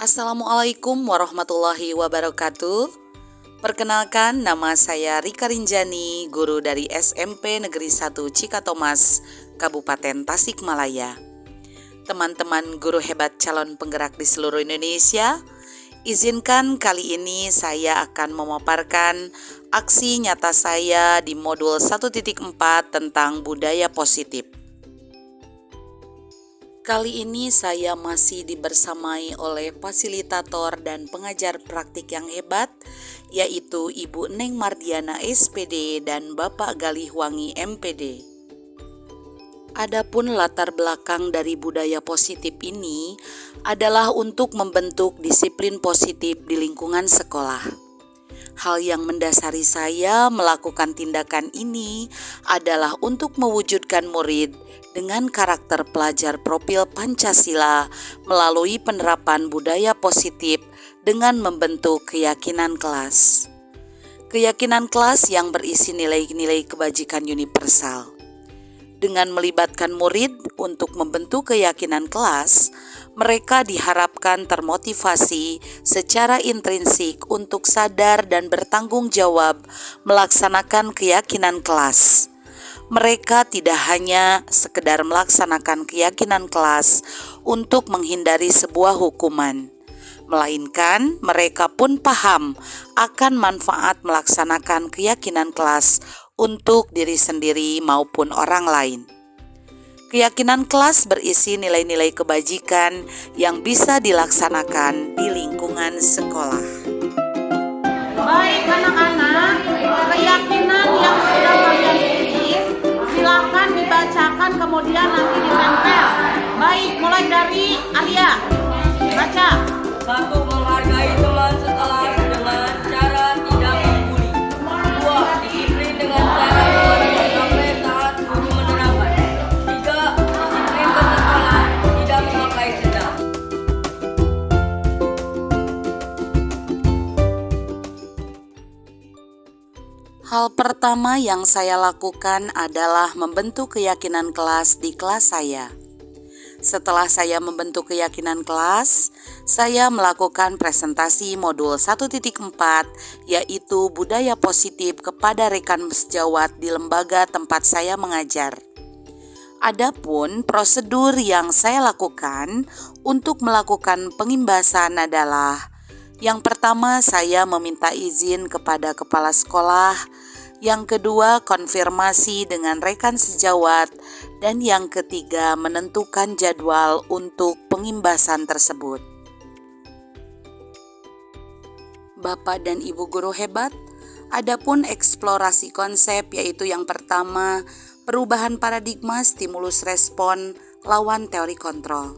Assalamualaikum warahmatullahi wabarakatuh. Perkenalkan, nama saya Rika Rinjani, guru dari SMP Negeri 1 Cikatomas, Kabupaten Tasikmalaya. Teman-teman guru hebat calon penggerak di seluruh Indonesia, izinkan kali ini saya akan memaparkan aksi nyata saya di modul 1.4 tentang budaya positif. Kali ini saya masih dibersamai oleh fasilitator dan pengajar praktik yang hebat, yaitu Ibu Neng Mardiana SPD dan Bapak Galihwangi MPD. Adapun latar belakang dari budaya positif ini adalah untuk membentuk disiplin positif di lingkungan sekolah. Hal yang mendasari saya melakukan tindakan ini adalah untuk mewujudkan murid dengan karakter pelajar profil Pancasila melalui penerapan budaya positif dengan membentuk keyakinan kelas. Keyakinan kelas yang berisi nilai-nilai kebajikan universal. Dengan melibatkan murid untuk membentuk keyakinan kelas, mereka diharapkan termotivasi secara intrinsik untuk sadar dan bertanggung jawab melaksanakan keyakinan kelas. Mereka tidak hanya sekedar melaksanakan keyakinan kelas untuk menghindari sebuah hukuman, melainkan mereka pun paham akan manfaat melaksanakan keyakinan kelas untuk diri sendiri maupun orang lain. Keyakinan kelas berisi nilai-nilai kebajikan yang bisa dilaksanakan di lingkungan sekolah. Baik anak-anak, keyakinan yang sudah kalian tulis silakan dibacakan kemudian nanti ditempel. Baik, mulai dari Alia. Baca. 1. Menghargai teman sekelas dengan cara tidak membuli. 2. Disiplin dengan cara mengerti sampai saat guru menerapkan. 3. Disiplin bersekolah, tidak memakai sendal. Hal pertama yang saya lakukan adalah membentuk keyakinan kelas di kelas saya. Setelah saya membentuk keyakinan kelas, saya melakukan presentasi modul 1.4 yaitu budaya positif kepada rekan sejawat di lembaga tempat saya mengajar. Adapun prosedur yang saya lakukan untuk melakukan pengimbasan adalah: yang pertama, saya meminta izin kepada kepala sekolah. Yang kedua, konfirmasi dengan rekan sejawat. Dan yang ketiga, menentukan jadwal untuk pengimbasan tersebut. Bapak dan Ibu guru hebat, adapun eksplorasi konsep yaitu yang pertama, perubahan paradigma stimulus respon lawan teori kontrol.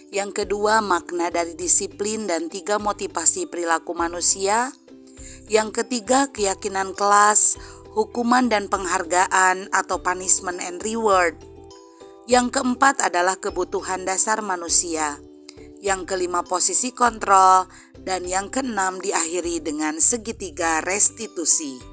Yang kedua, makna dari disiplin dan 3 motivasi perilaku manusia. Yang ketiga, keyakinan kelas, hukuman dan penghargaan atau punishment and reward. Yang keempat adalah kebutuhan dasar manusia. Yang kelima, posisi kontrol. Dan yang keenam diakhiri dengan segitiga restitusi.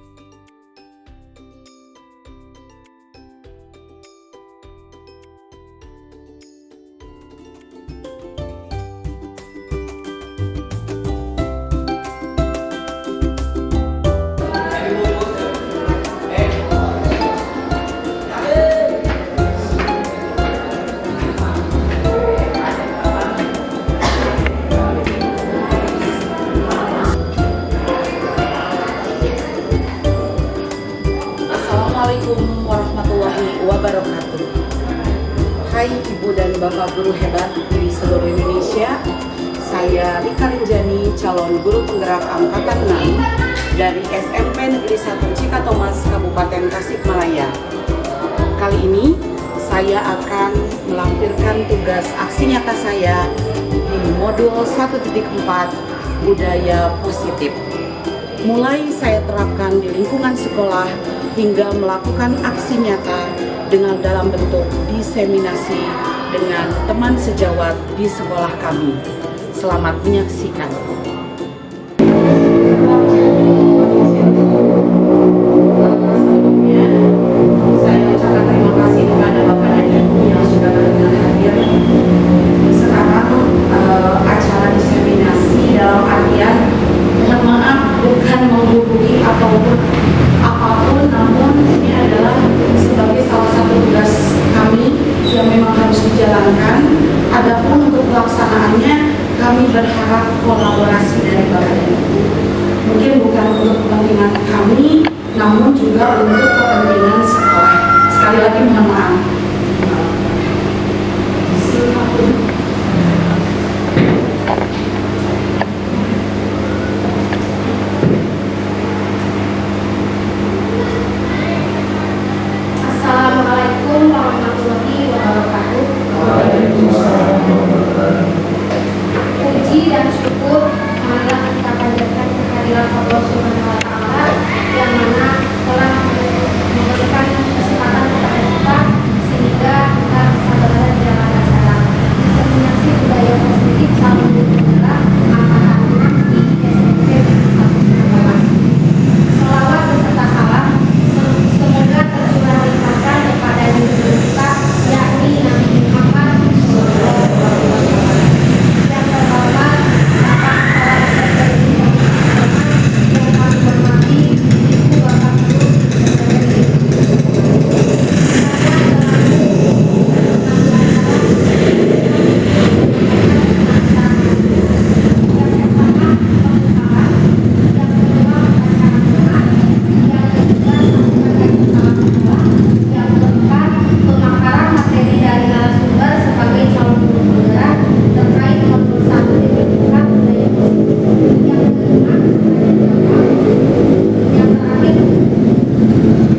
Assalamualaikum warahmatullahi wabarakatuh. Hai Ibu dan Bapak guru hebat di seluruh Indonesia. Saya Rika Rinjani, calon guru penggerak angkatan 6 dari SMP Negeri 1 Cikatomas, Kabupaten Tasikmalaya. Kali ini saya akan melampirkan tugas aksi nyata saya di modul 1.4 budaya positif. Mulai saya terapkan di lingkungan sekolah hingga melakukan aksi nyata dengan dalam bentuk diseminasi dengan teman sejawat di sekolah kami. Selamat menyaksikan. Sebelumnya, saya ucapkan terima kasih kepada Bapak dan Ibu yang sudah berkenan hadir. Sekarang acara diseminasi dalam artian mohon maaf bukan menghubungi ataupun apapun, namun ini adalah sebagai salah satu tugas kami yang memang harus dijalankan. Adapun untuk pelaksanaannya kami berharap kolaborasi dari Bapak dan Ibu. Mungkin bukan untuk kepentingan kami, namun juga untuk kepentingan sekolah. Sekali lagi mohon maaf. Assalamualaikum warahmatullahi wabarakatuh. Puji dan syukur marilah kita panjatkan kehadiran Allah Subhanahu wa taala yang mana telah memberikan kesempatan kepada kita sehingga kita bisa berada di dalam acara diseminasi budaya positif saling bergembira anak-anak di SMP Kelas 1. Selawat beserta salam semoga tercurah limpahkan kepada diri kita, yakni Nabi Muhammad SAW. Yang terhormat Bapak Kepala Sekretariat yang kami hormati Ibu Bapak Guru pemaparan materi dari narasumber sebagai calon guru penggerak terkait modul 1 dibuka budaya positif. Yang kelima, yang terakhir,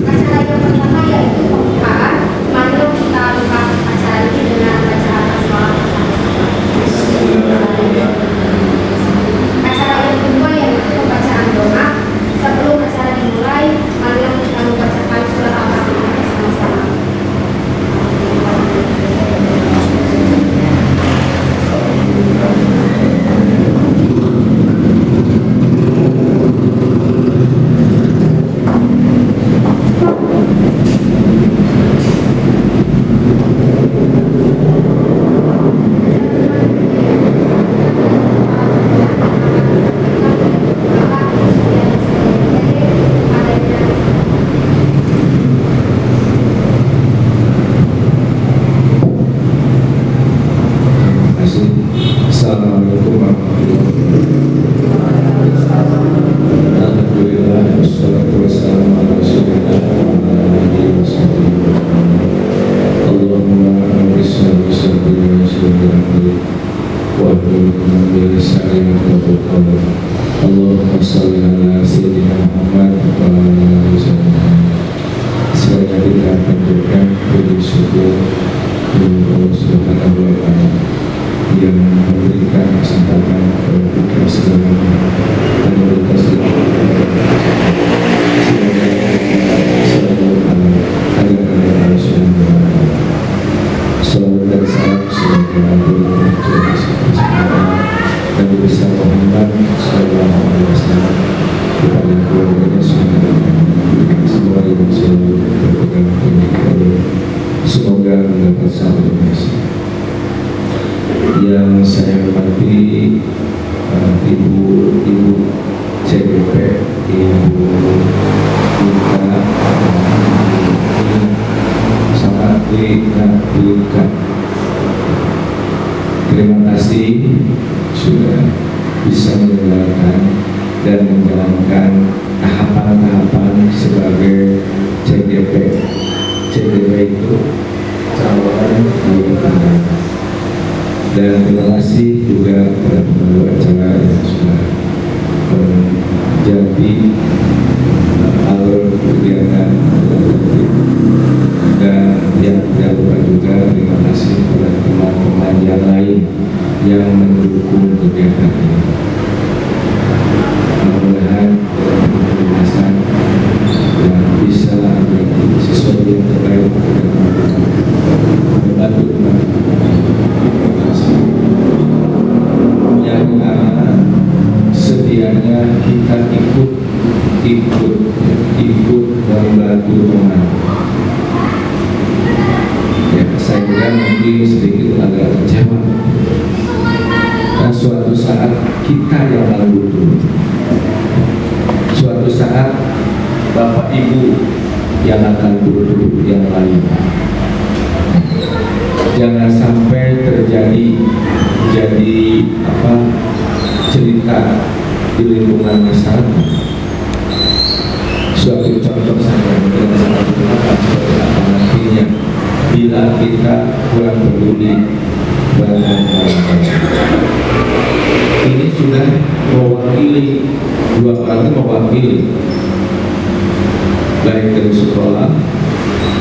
acara yang pertama yaitu pembukaan. Mari kita buka acara ini dengan bacaan basmalah bersama-sama. Acara yang kedua yaitu pembacaan doa. Sebelum acara dimulai, mari kita membacakan surat Al-Fatihah bersama-sama. Assalamualaikum warahmatullahi wabarakatuh. Alhamdulillah, wassalatu wassalamu ala rasulillah wa ala alihi wa sahbihi. Allahumma rabbi'shrah li sadri wa yassir li amri wahlul 'uqdatam min lisani yafqahu qawli. Allahumma shalli ala sayyidina Muhammad wa ala alihi wasallam. Saya kita panjatkan puji syukur kepada Allah Subhanahu wa taala yang memberikan kesempatan kepada kita semuanya dan memberikan semoga selalu dari salam semoga dan besar Muhammad sallallahu alaihi wasallam kepada keluarganya semua yang selalu berpegang teguh semoga mendapat selamat yang saya hormati ibu CGP, ibu Ika, sama Ika. Terima kasih sudah bisa menjalankan dan menjalankan tahapan-tahapan sebagai CGP. CGP itu calon anggota. Dan terima kasih juga kepada pemandu acara yang sudah menjadi alur kegiatan dan yang tidak lupa juga terima kasih kepada teman-teman yang lain yang mendukung kegiatan ini. Mudah-mudahan pembahasan dan bisa menjadi sesuatu yang terbaik membantu yang setianya kita ikut membantu teman. Ya, saya kira mungkin sedikit agak kecewa. suatu saat kita yang lalu dulu. Suatu saat Bapak Ibu yang akan butuh yang lain. Jangan sampai terjadi cerita di lingkungan masyarakat. Suatu contoh saja mungkin sangat bermanfaat seperti apa nantinya bila kita kurang peduli dengan orang lain. Ini sudah mewakili, dua orang itu mewakili baik dari sekolah,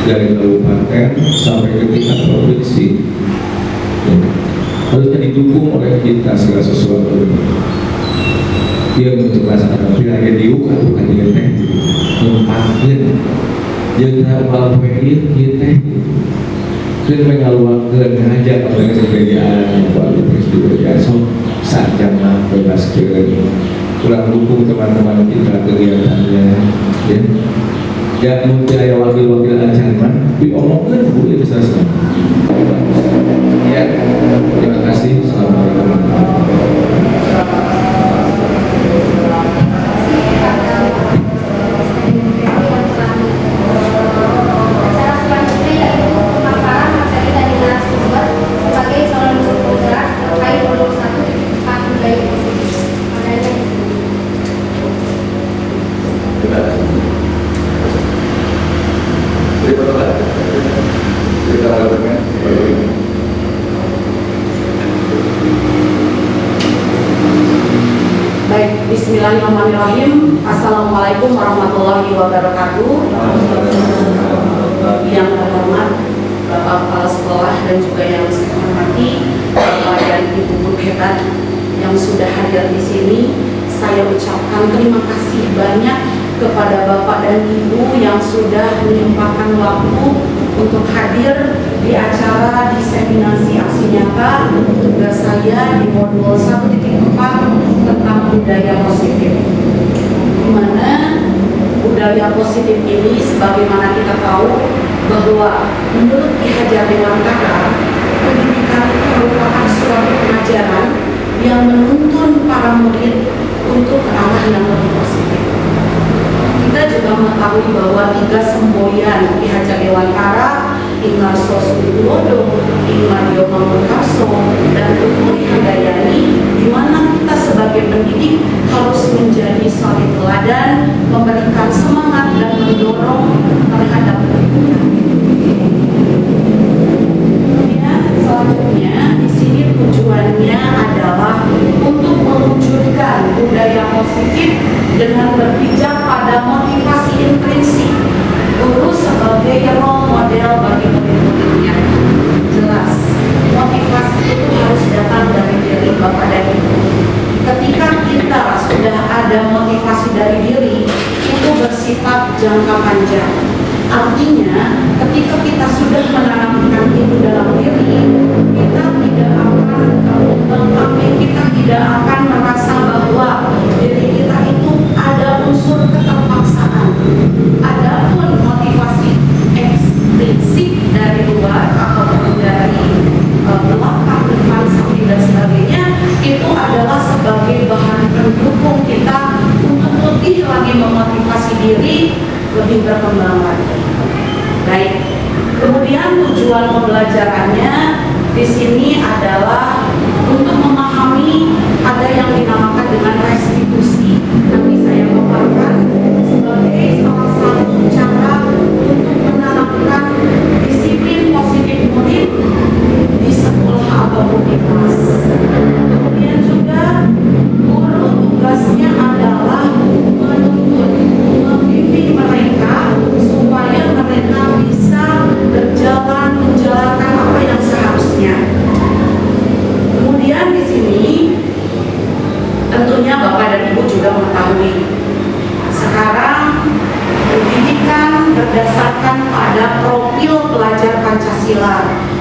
dari kabupaten sampai ke tingkat provinsi. Harusnya didukung oleh kita segala sesuatu. Dia menjelaskan pilihan diukur bukan dia teh nyempatkan jangan melampaui kita dan mengaluakan aja pada kesempatan yang baru presiden so saja bebas kira kurang dukung teman-teman kita kegiatannya ya mungkin ada wakil-wakil ancaman diomongkan boleh selesai ya terima kasih. Assalamualaikum. Baik, bismillahirrahmanirrahim. Assalamualaikum warahmatullahi wabarakatuh. Yang terhormat Bapak Kepala Sekolah dan juga yang saya hormati Bapak dan Ibu guru hebat yang sudah hadir di sini, saya ucapkan terima kasih banyak kepada Bapak dan Ibu yang sudah menyempatkan waktu untuk hadir di acara diseminasi aksi nyata tugas saya di modul 1.4 tentang budaya positif, di mana budaya positif ini sebagaimana kita tahu bahwa menurut Ki Hajar Dewantara, pendidikan itu merupakan suatu pengajaran yang menuntun para murid untuk ke arah yang lebih positif. Kita juga mengetahui bahwa 3 semboyan Ki Hajar Dewantara, Ingarso Suwidodo, Ingmario Mangkukarso, dan Tuturi Handayani, di mana kita sebagai pendidik harus menjadi suri teladan, memberikan semangat dan mendorong terhadap pendidikan. Kemudian selanjutnya di sini tujuannya adalah untuk mewujudkan budaya positif dengan berpijak pada motivasi intrinsik guru sebagai role model bagi murid-muridnya. Jelas, motivasi itu harus datang dari diri Bapak dan Ibu. Ketika kita sudah ada motivasi dari diri, itu bersifat jangka panjang. Artinya, ketika kita sudah menanamkan itu dalam diri, kita tidak akan merasa bahwa diri kita itu ada unsur keterpaksaan. Adapun motivasi eksplisit dari luar ataupun dari belakang, depan, samping dan sebagainya, itu adalah sebagai bahan pendukung kita untuk lebih lagi memotivasi diri lebih berkembang lagi. Baik. Kemudian tujuan pembelajarannya di sini adalah untuk memahami ada yang dinamakan dengan restitusi. Nanti saya paparkan sebagai salah satu cara untuk menanamkan disiplin positif murid di sekolah ataupun di kelas. Kemudian juga guru tugasnya adalah menuntun, membimbing mereka supaya mereka bisa menjalankan apa yang seharusnya. Kemudian di sini tentunya Bapak dan Ibu juga mengetahui sekarang pendidikan berdasarkan pada profil pelajar Pancasila.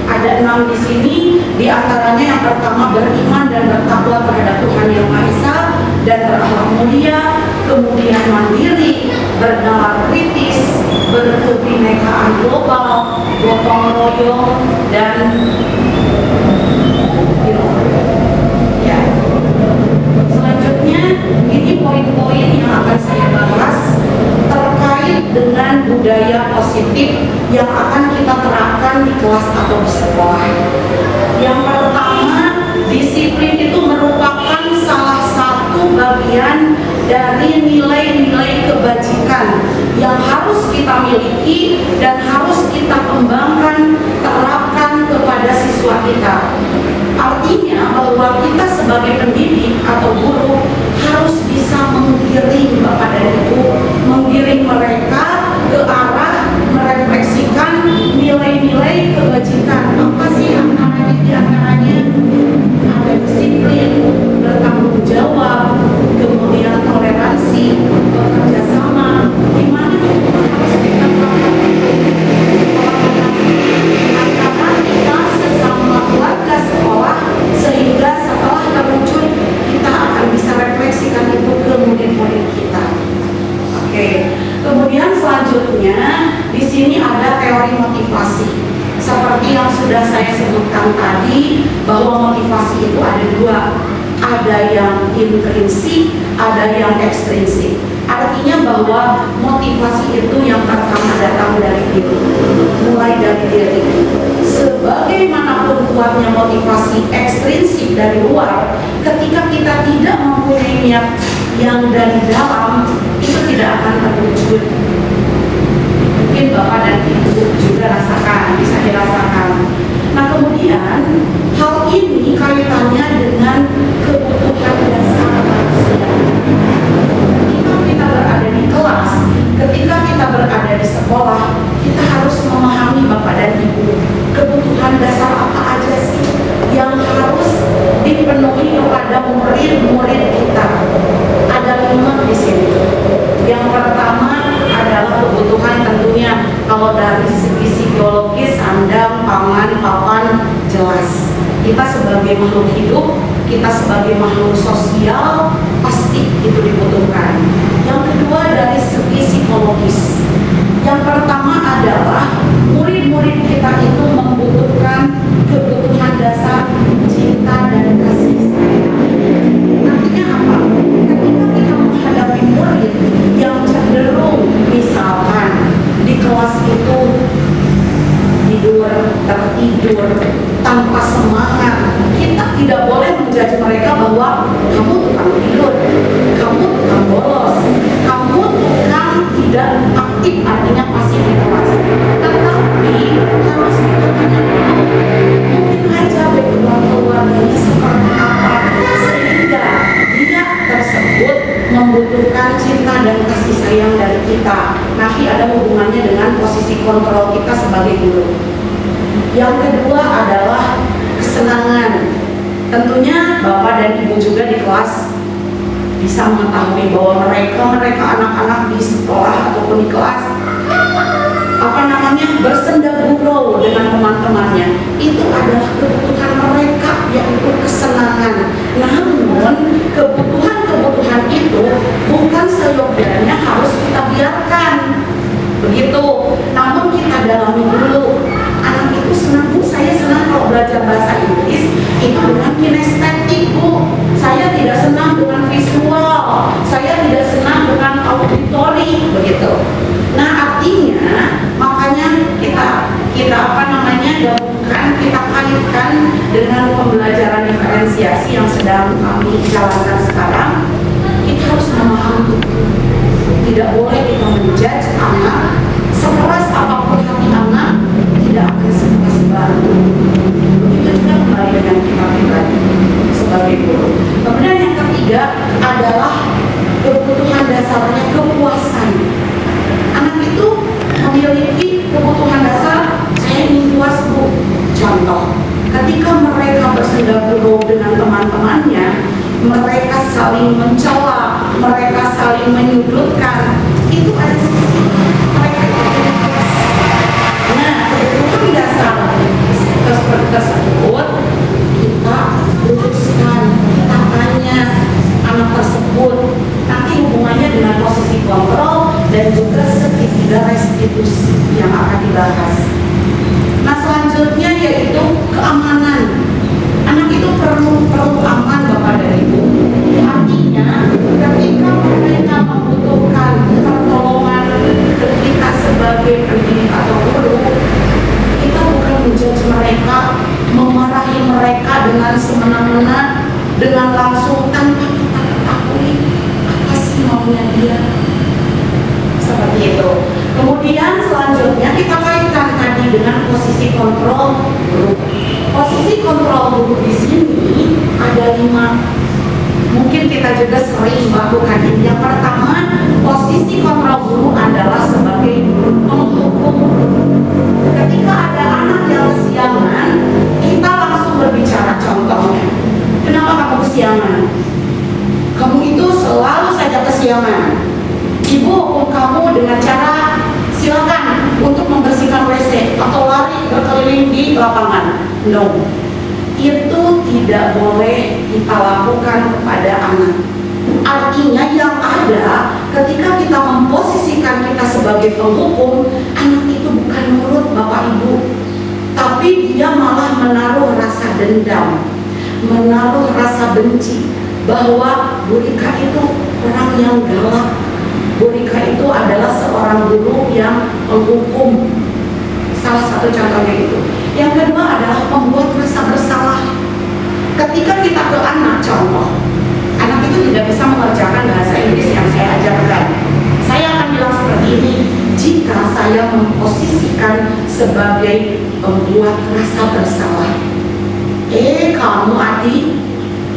Ada 6 di sini, di antaranya yang pertama beriman dan bertakwa terhadap Tuhan Yang Maha Esa dan berakhlak mulia, kemudian mandiri, bernalar kritis, berkebinekaan global, gotong royong, dan ya. yang akan kita terapkan di kelas atau di sekolah. Yang pertama, disiplin itu merupakan salah satu bagian dari nilai-nilai kebajikan yang harus kita miliki dan harus kita kembangkan, terapkan kepada siswa kita. Artinya bahwa kita sebagai pendidik atau guru harus bisa menggiring Bapak dan Ibu, menggiring mereka ke arah merefleksikan nilai-nilai kebajikan. Apa sih antaranya? Ada disiplin, bertanggung jawab, kemudian toleransi, bekerja sama, di mana kita harus kita antara kita sesama warga sekolah, sehingga setelah terwujud kita akan bisa refleksikan itu ke murid-murid kita. Oke. Kemudian selanjutnya di sini ada teori motivasi. Seperti yang sudah saya sebutkan tadi, bahwa motivasi itu ada dua, ada yang intrinsik, ada yang ekstrinsik. Artinya bahwa motivasi itu yang pertama datang dari diri, mulai dari diri. Sebagaimanapun kuatnya motivasi ekstrinsik dari luar, ketika kita tidak mempunyai niat yang dari dalam, itu tidak akan terwujud. Mungkin Bapak dan Ibu juga rasakan, bisa dirasakan. Nah kemudian hal ini kaitannya dengan kebutuhan dasar manusia. Ketika kita berada di kelas, ketika kita berada di sekolah, kita harus memahami Bapak dan Ibu, kebutuhan dasar apa aja sih yang harus dipenuhi kepada murid-murid kita. Ada 5 di sini. Yang pertama adalah kebutuhan tentunya kalau dari segi psikologis, sandang, pangan, papan, jelas. Kita sebagai makhluk hidup, kita sebagai makhluk sosial, pasti itu dibutuhkan. Yang kedua dari segi psikologis. Yang pertama adalah murid-murid kita itu membutuhkan kebutuhan dasar cinta dan kasih sayang. Artinya apa? Ketika kita menghadapi murid yang cenderung misalkan di kelas itu tertidur tanpa semangat, kita tidak boleh menjudge mereka bahwa kamu tukang tidur, kamu tukang bolos, kamu tukang tidak aktif, artinya pasif di kelas. Tetapi harus kita tanya dulu, mungkin aja background keluarganya seperti apa, sehingga dia tersebut membutuhkan cinta dan kasih sayang dari kita. Nanti ada hubungannya dengan posisi kontrol kita sebagai guru. Yang kedua adalah kesenangan. Tentunya Bapak dan Ibu juga di kelas bisa mengetahui bahwa mereka anak-anak di sekolah ataupun di kelas bersenda gurau dengan teman-temannya. Itu adalah kebutuhan mereka, yaitu kesenangan. Namun kebutuhan itu bukan seyogyanya harus kita biarkan begitu. Namun kita dalami dulu. Anak itu senang, Bu, saya senang kalau belajar bahasa Inggris itu dengan kinestetik, Bu. Saya tidak senang dengan visual, saya tidak senang dengan auditory, begitu. Nah, artinya makanya kita gabungkan, kita kaitkan dengan pembelajaran diferensiasi yang sedang kami jalankan sekarang. Kita harus memahami itu. Tidak boleh kita menjudge anak. Sekeras apapun hati anak, tidak akan sekeras batu. Begitu juga kembali dengan kita pribadi sebagai guru. Kemudian yang ketiga adalah kebutuhan dasarnya kepuasan. Anak itu memiliki kebutuhan dasar, saya ingin puas, Bu. Contoh, ketika mereka bersenda gurau dengan teman-temannya, mereka saling mencela, mereka saling menyudutkan, itu ada sisi mereka ingin puas. Nah, kebutuhan dasar tersebut kita luruskan, kita tanya anak tersebut, nanti hubungannya dengan posisi kontrol dan juga segitiga restitusi yang akan dibahas. Nah, selanjutnya yaitu keamanan. Anak itu perlu aman, Bapak dan Ibu. Artinya ketika mereka membutuhkan pertolongan kita sebagai pendidik atau guru, berlangsung tanpa kita ketahui apa sih maunya dia. Seperti itu. Kemudian selanjutnya kita kaitkan tadi dengan posisi kontrol guru. Posisi kontrol guru di sini ada 5. Mungkin kita juga sering melakukan ini. Yang pertama, posisi kontrol guru adalah sebagai penghukum. Ketika ada anak yang kesiangan, kita langsung berbicara. Contohnya, kenapa kamu kesiangan? Kamu itu selalu saja kesiangan. Ibu hukum kamu dengan cara silakan untuk membersihkan WC atau lari berkeliling di lapangan. No, itu tidak boleh kita lakukan kepada anak. Artinya yang ada ketika kita memposisikan kita sebagai penghukum, anak itu bukan nurut Bapak Ibu, tapi dia malah menaruh rasa dendam, menaruh rasa benci bahwa Bu Rika itu orang yang galak. Bu Rika itu adalah seorang guru yang menghukum. Salah satu contohnya itu. Yang kedua adalah membuat rasa bersalah. Ketika kita ke anak, contoh, anak itu tidak bisa mengerjakan bahasa Inggris yang saya ajarkan. Saya akan bilang seperti ini, jika saya memposisikan sebagai pembuat rasa bersalah. Kamu Adi,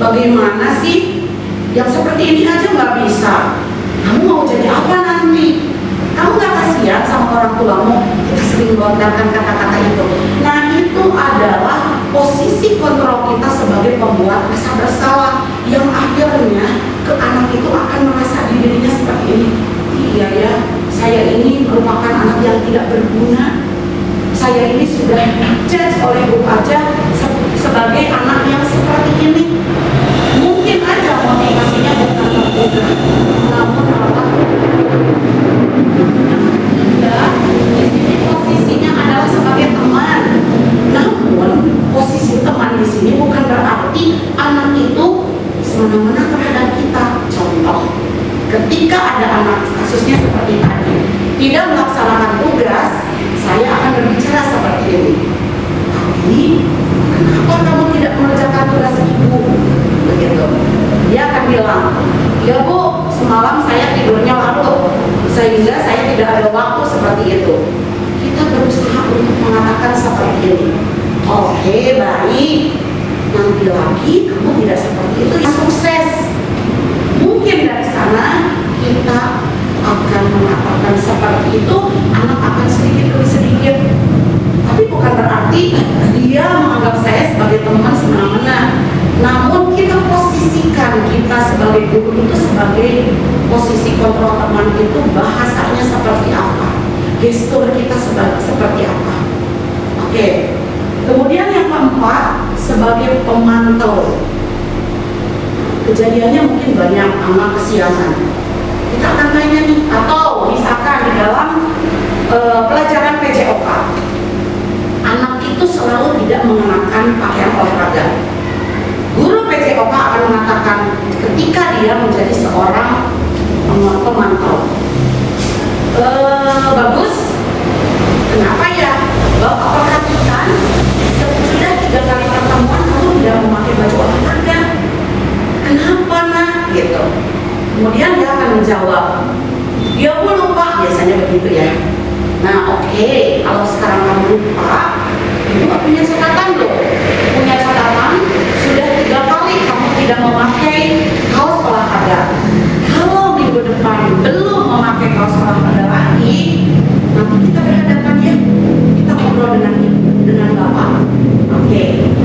bagaimana sih? Yang seperti ini aja nggak bisa. Kamu mau jadi apa nanti? Kamu gak kasihan sama orang tuamu? Kita sering melontarkan kata-kata itu. Nah, itu adalah posisi kontrol kita sebagai pembuat rasa bersalah, yang akhirnya ke anak itu akan merasa dirinya seperti ini. Iya ya, saya ini merupakan anak yang tidak berguna. Saya ini sudah dijudge oleh Bu aja sebagai anak yang seperti ini. Mungkin aja motivasinya bukan terbuka, namun malah di sini posisinya adalah sebagai teman. Namun posisi teman di sini bukan berarti anak itu semena-mena terhadap kita. Contoh, ketika ada anak kasusnya seperti tadi tidak melaksanakan tugas, saya akan berbicara seperti ini. Tapi kenapa kamu tidak mengerjakan tugas ibu? Begitu. Dia akan bilang, ya Bu, semalam saya tidurnya larut sehingga saya tidak ada waktu seperti itu. Kita berusaha untuk mengatakan seperti ini. Oke, baik. Nanti lagi kamu tidak seperti itu. Sukses. Mungkin dari sana kita akan mengatakan seperti itu, anak akan sedikit demi sedikit. Tapi bukan berarti dia menganggap saya sebagai teman semena-mena. Namun kita posisikan kita sebagai guru itu sebagai posisi kontrol teman itu, bahasanya seperti apa, gestur kita seperti apa. Oke. Kemudian yang keempat, sebagai pemantau. Kejadiannya mungkin banyak, anak kesiangan. Kita akan tanya nih, atau misalkan di dalam pelajaran PJOK, anak itu selalu tidak mengenakan pakaian olahraga. Guru PJOK akan mengatakan ketika dia menjadi seorang pemantau, bagus, kenapa ya? Bapak perhatikan sudah 3 kali pertemuan kamu tidak memakai baju olahraga. Kenapa nak? Gitu. Kemudian dia akan menjawab, ya Bu lupa, biasanya begitu ya. Nah oke, kalau sekarang kamu lupa, Ibu gak punya catatan loh. Punya catatan, sudah 3 kali kamu tidak memakai kaos olahraga. Kalau minggu depan belum memakai kaos olahraga lagi, nanti kita berhadapan ya. Kita ngobrol dengan Bapak. Oke.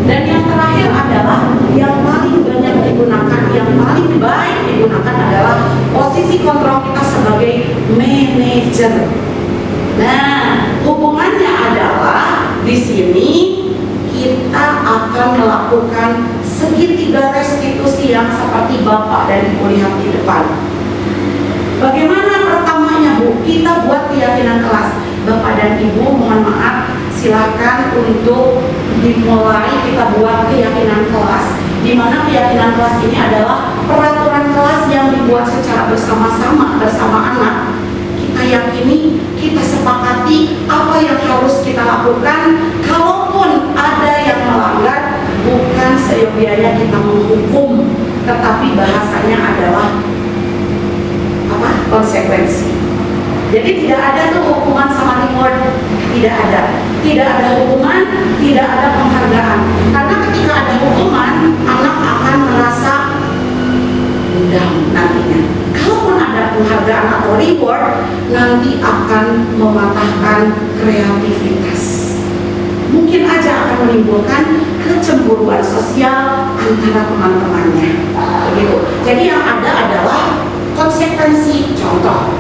Dan yang terakhir adalah yang paling banyak digunakan, yang paling baik digunakan adalah posisi kontrol kita sebagai manajer. Nah, hubungannya adalah di sini kita akan melakukan segitiga restitusi yang seperti Bapak dan Ibu lihat di depan. Bagaimana pertamanya Bu? Kita buat keyakinan kelas. Bapak dan Ibu mohon maaf, silakan untuk dimulai kita buat keyakinan kelas, di mana keyakinan kelas ini adalah peraturan kelas yang dibuat secara bersama-sama bersama anak. Kita yakini, kita sepakati apa yang harus kita lakukan. Kalaupun ada yang melanggar, bukan seyogianya kita menghukum, tetapi bahasanya adalah apa? Konsekuensi. Jadi tidak ada tuh hukuman sama reward, tidak ada hukuman, tidak ada penghargaan. Karena ketika ada hukuman, anak akan merasa down nantinya. Kalaupun ada penghargaan atau reward, nanti akan mematahkan kreativitas. Mungkin aja akan menimbulkan kecemburuan sosial antara teman-temannya. Begitu. Jadi yang ada adalah konsekuensi. Contoh,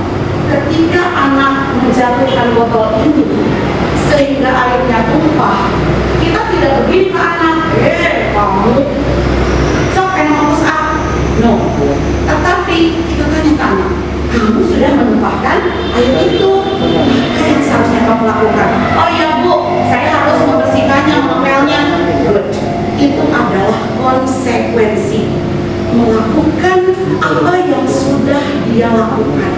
ketika anak menjatuhkan botol ini sehingga airnya tumpah, kita tidak begini ke anak, kamu sok emosi no. Tetapi kita tanya ke anak, kamu sudah menumpahkan air itu, apa yang seharusnya kamu lakukan? Oh iya bu, saya harus membersihkannya, ngepelnya. Good. Itu adalah konsekuensi melakukan apa yang sudah dia lakukan,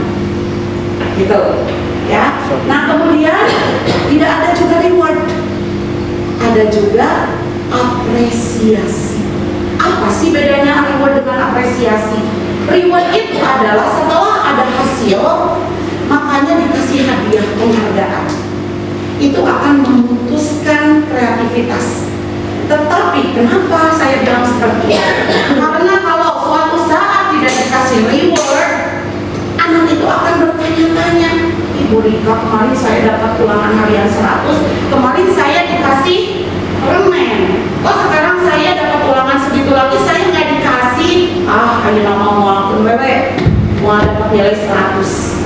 gitu ya. Nah kemudian tidak ada juga reward, ada juga apresiasi. Apa sih bedanya reward dengan apresiasi? Reward itu adalah setelah ada hasil, makanya dikasih hadiah penghargaan. Itu akan memutuskan kreativitas. Tetapi kenapa saya bilang seperti itu? Karena kalau suatu saat tidak dikasih reward, anak itu akan bertanya-tanya, Ibu Rika, kemarin saya dapat ulangan harian 100, kemarin saya dikasih permen, kok sekarang saya dapat ulangan segitu lagi, saya nggak dikasih. Ayo nama mau wewe, mau dapat nilai 100.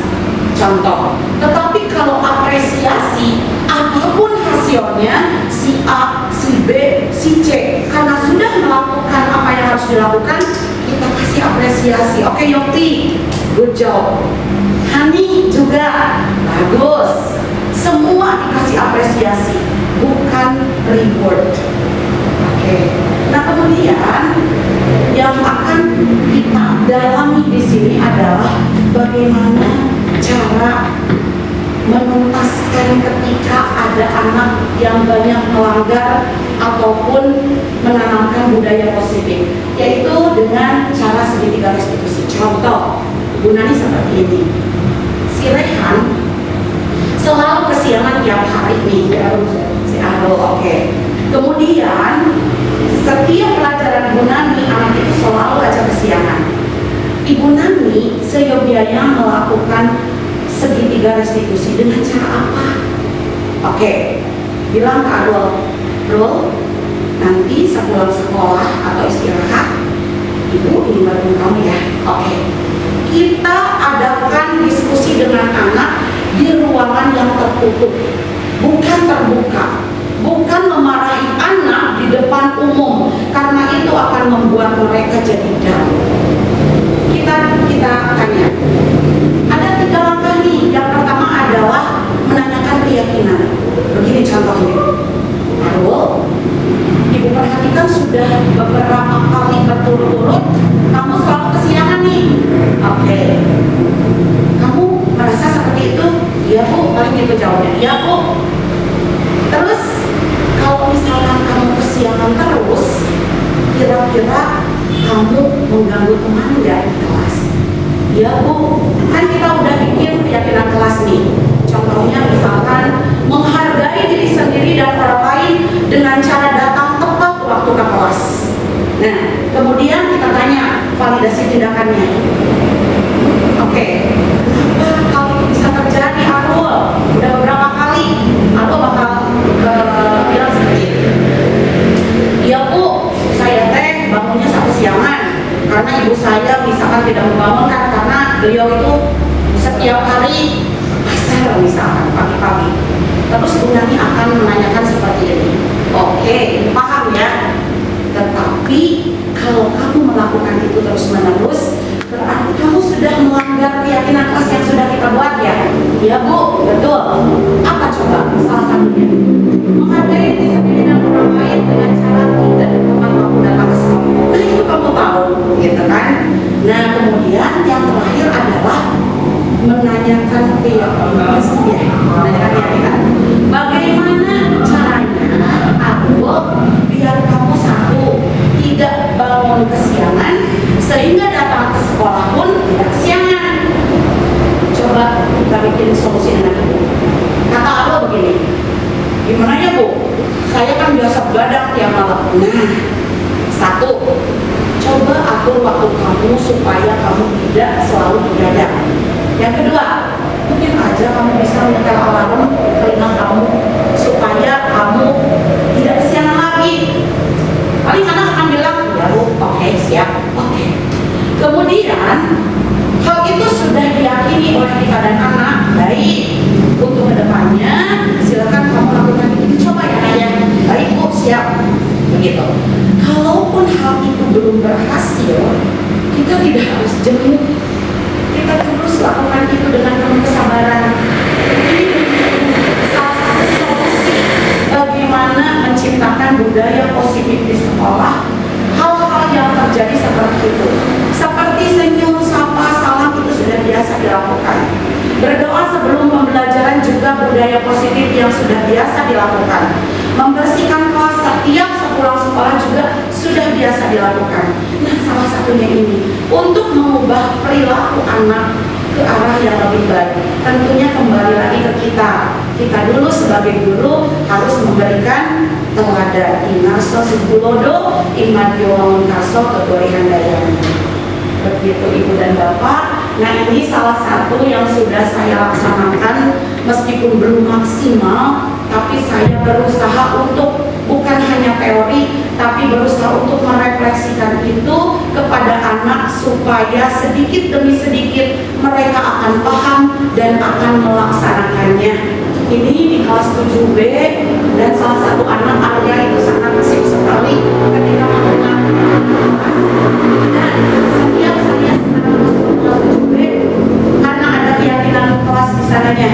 Contoh. Tetapi kalau apresiasi, apapun hasilnya, si A, si B, si C, karena sudah melakukan apa yang harus dilakukan, kita kasih apresiasi. Oke Yoti, good job. Hani juga bagus. Semua dikasih apresiasi, bukan reward. Oke. Nah kemudian yang akan kita dalami di sini adalah bagaimana cara menuntaskan ketika ada anak yang banyak melanggar ataupun menanamkan budaya positif, yaitu dengan cara segitiga restitusi. Contoh, Bu Nani seperti ini. Si Rehan selalu kesiangan tiap hari nih, si Arul, oke. Kemudian setiap pelajaran Bu Nani, anak itu selalu aja kesiangan. Ibu Nani seyogianya melakukan segitiga restitusi dengan cara apa? Oke, bilang ke Arul, Rul, nanti sepulang sekolah atau istirahat, Ibu ini bantu kamu ya. Oke. Kita adakan diskusi dengan anak di ruangan yang tertutup, bukan terbuka. Bukan memarahi anak di depan umum, karena itu akan membuat mereka jadi down. Kita tanya, ada 3 langkah nih. Yang pertama adalah menanyakan keyakinan. Begini contohnya, Arul, Ibu perhatikan sudah beberapa kali berturut-turut kamu selalu kesiangan nih. Oke. Kamu merasa seperti itu? Iya Bu, paling itu jawabnya. Iya Bu. Terus kalau misalkan kamu kesiangan terus, kira-kira kamu mengganggu teman nggak di kelas? Ya Bu, kan kita udah bikin keyakinan kelas nih. Contohnya misalkan menghargai diri sendiri dan orang lain dengan cara datang tepat waktu ke kelas. Nah, kemudian kita tanya validasi tindakannya. Oke, kenapa hal itu bisa terjadi, Arul? Udah beberapa kali Arul bakal bilang seperti itu. Ya Bu, saya teh bangunnya kesiangan karena ibu saya misalkan tidak membangunkan, karena beliau itu setiap hari pasar misalkan pagi-pagi. Terus Bu Nani akan menanyakan seperti ini. Oke, paham ya? Tetapi kalau kamu melakukan itu terus-menerus, berarti kamu sudah melanggar keyakinan kelas yang sudah kita buat ya? Ya Bu, betul. Apa coba salah satunya? Menghargai diri sendiri dan orang lain dengan cara tidak tepat waktu datang ke sekolah. Nah itu kamu tahu, gitu kan? Nah kemudian yang terakhir adalah menanyakan keyakinan ya, menanyakan keyakinan. Bagaimana caranya aku biar kamu satu tidak bangun kesiangan, kamu supaya kamu tidak selalu begadang. Yang kedua, mungkin aja kamu bisa menyetel alarm telinga kamu supaya kamu tidak kesiangan lagi. Paling anak akan bilang, ya Bu, oke, siap, oke. Kemudian hal itu sudah diyakini oleh kita dan anak. Baik, untuk kedepannya silakan kamu lakukan ini. Coba ya ayah. Baik Bu, siap. Begitu. Kalaupun hal itu belum berhasil, kita tidak harus jemu. Kita terus lakukan itu dengan penuh kesabaran. Ini salah satu solusi bagaimana menciptakan budaya positif di sekolah. Hal-hal yang terjadi seperti itu, seperti senyum, sapa, salam, itu sudah biasa dilakukan. Berdoa sebelum pembelajaran juga budaya positif yang sudah biasa dilakukan. Membersihkan kelas setiap sepulang sekolah juga sudah biasa dilakukan. Nah, salah satunya ini untuk mengubah perilaku anak ke arah yang lebih baik. Tentunya kembali lagi ke kita. Kita dulu sebagai guru harus memberikan teladan. Inarso Sikulodo, Imadio Lamunkarso, Ketua Handayani. Begitu Ibu dan Bapak. Nah, ini salah satu yang sudah saya laksanakan meskipun belum maksimal, tapi saya berusaha untuk bukan hanya teori, tapi berusaha untuk merefleksikan itu kepada anak supaya sedikit demi sedikit mereka akan paham dan akan melaksanakannya. Ini di kelas 7B dan salah satu anak Arya itu sangat kecil sekali ketika melakukan dan setiap saya senang masuk kelas 7B karena ada keyakinan kelas di sananya.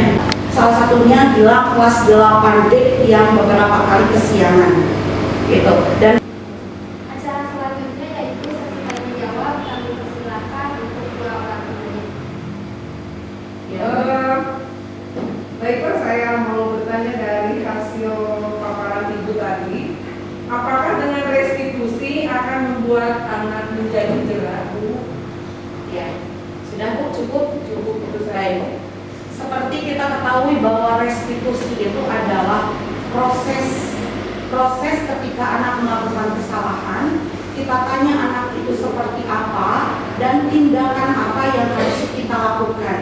Salah satunya adalah kelas 8D yang beberapa kali kesiangan gitu. Dan Acara selanjutnya yaitu sesi tanya jawab. Kami persilakan untuk dua orang penanya. Baiklah, saya mau bertanya dari hasil paparan Ibu tadi, apakah dengan restitusi akan membuat anak menjadi jerah, Bu? ya, sudah Bu, cukup itu saya. Baik. Seperti kita ketahui bahwa restitusi itu adalah proses ketika anak melakukan kesalahan, kita tanya anak itu seperti apa dan tindakan apa yang harus kita lakukan.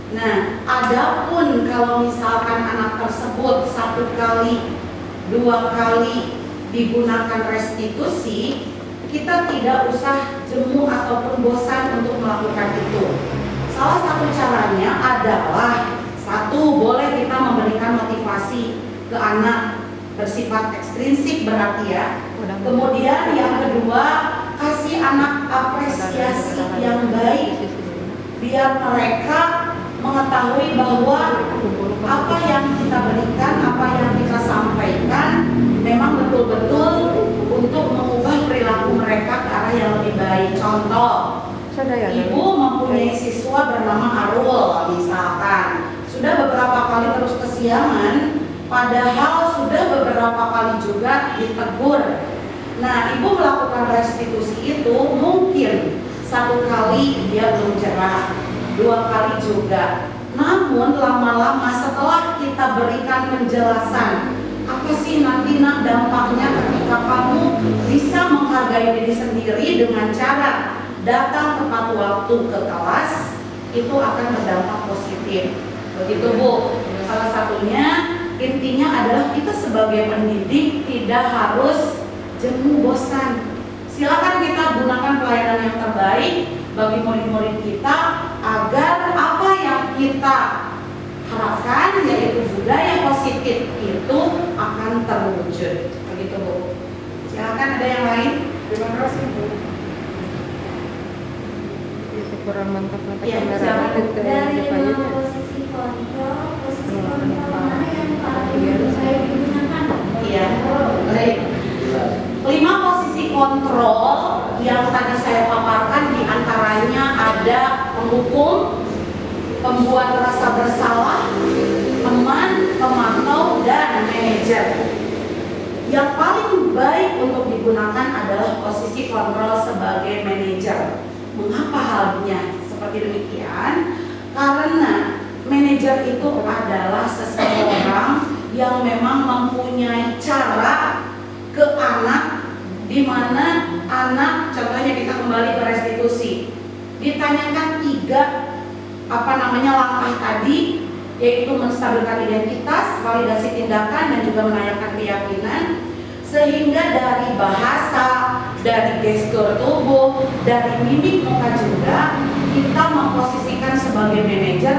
Nah, adapun kalau misalkan anak tersebut 1 kali, 2 kali digunakan restitusi, kita tidak usah jemu ataupun bosan untuk melakukan itu. Salah satu caranya adalah, 1, boleh kita memberikan motivasi ke anak bersifat ekstrinsik berarti ya. Kemudian yang kedua, kasih anak apresiasi yang baik biar mereka mengetahui bahwa apa yang kita berikan, apa yang kita sampaikan memang betul-betul untuk mengubah perilaku mereka ke arah yang lebih baik. Contoh, Ibu mempunyai siswa bernama Arul misalkan, sudah beberapa kali terus kesiangan, padahal sudah beberapa kali juga ditegur. Nah, Ibu melakukan restitusi itu mungkin 1 kali dia belum cerah, 2 kali juga. Namun lama-lama setelah kita berikan penjelasan, apa sih nanti nak dampaknya ketika kamu bisa menghargai diri sendiri dengan cara datang tepat waktu ke kelas, itu akan berdampak positif. Begitu Bu. Salah satunya intinya adalah kita sebagai pendidik tidak harus jemu bosan. Silakan kita gunakan pelayanan yang terbaik bagi murid-murid kita agar apa yang kita harapkan yaitu budaya positif itu akan terwujud. Begitu Bu. Silakan ada yang lain. Terima kasih, Bu. Kurang mantap Ya, kamera. Dari 5 posisi kontrol mana yang paling baik digunakan? Iya. Baik. 5 posisi kontrol yang tadi saya paparkan diantaranya ada penghukum, pembuat rasa bersalah, teman, pemantau, dan manajer. Yang paling baik untuk digunakan adalah posisi kontrol sebagai manajer. Mengapa halnya seperti demikian? Karena manajer itu adalah seseorang yang memang mempunyai cara ke anak, di mana anak, contohnya kita kembali ke restitusi. Ditanyakan 3 langkah tadi, yaitu menstabilkan identitas, validasi tindakan, dan juga menanyakan keyakinan, sehingga dari bahasa, dari gestur tubuh, dari mimik muka juga kita memposisikan sebagai manajer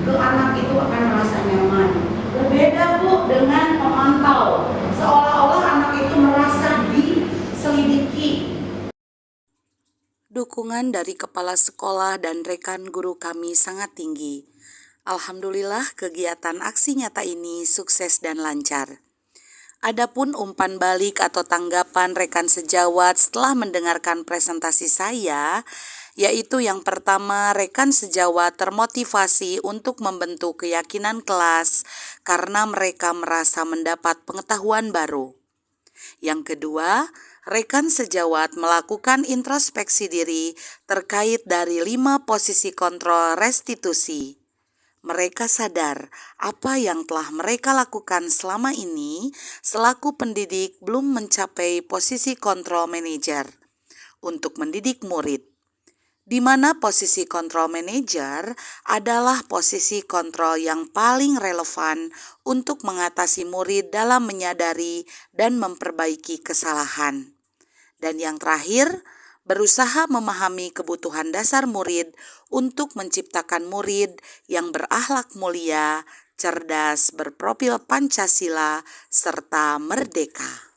ke anak itu akan merasa nyaman. Berbeda Bu dengan pemantau, seolah-olah anak itu merasa diselidiki. Dukungan dari kepala sekolah dan rekan guru kami sangat tinggi. Alhamdulillah kegiatan aksi nyata ini sukses dan lancar. Adapun umpan balik atau tanggapan rekan sejawat setelah mendengarkan presentasi saya, yaitu yang pertama, rekan sejawat termotivasi untuk membentuk keyakinan kelas karena mereka merasa mendapat pengetahuan baru. Yang kedua, rekan sejawat melakukan introspeksi diri terkait dari 5 posisi kontrol restitusi. Mereka sadar apa yang telah mereka lakukan selama ini selaku pendidik belum mencapai posisi kontrol manajer untuk mendidik murid, di mana posisi kontrol manajer adalah posisi kontrol yang paling relevan untuk mengatasi murid dalam menyadari dan memperbaiki kesalahan. Dan yang terakhir, berusaha memahami kebutuhan dasar murid untuk menciptakan murid yang berakhlak mulia, cerdas, berprofil Pancasila, serta merdeka.